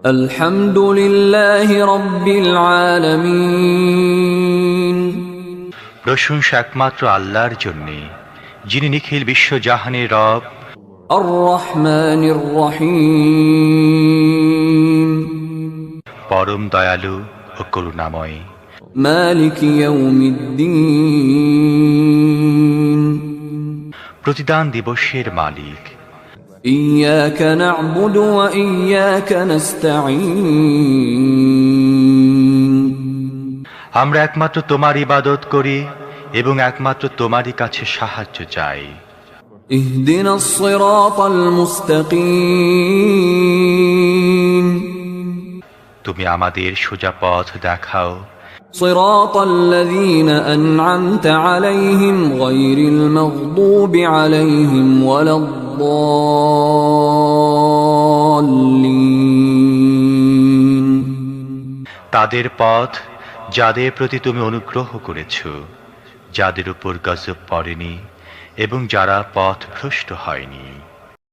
আলহামদুলিল্লাহি রাব্বিল আলামিন। প্রশংসা একমাত্র আল্লাহর জন্যে, যিনি নিখিল বিশ্বজাহানের রব। আর রহমানির রহিম। পরম দয়ালু ও করুণাময়। মালিক ইয়াউমিদ্দিন। প্রতিদান দিবসের মালিক। ইয়াকা না'বুদু ওয়া ইয়াকা নাস্তাঈন। আমরা একমাত্র তোমার ইবাদত করি এবং একমাত্র তোমারই কাছে সাহায্য চাই। ইহদিনাস সিরাতাল মুস্তাকিম। তুমি আমাদের সোজা পথ দেখাও। সিরাতাল্লাযীনা আন'আমতা আলাইহিম গায়রিল মাগদুবি আলাইহিম ওয়ালাদ-দাল্লিন। তাদের পথ, যাদের প্রতি তুমি অনুগ্রহ করেছ, যাদের উপর গজব পড়েনি এবং যারা পথভ্রষ্ট হয়নি।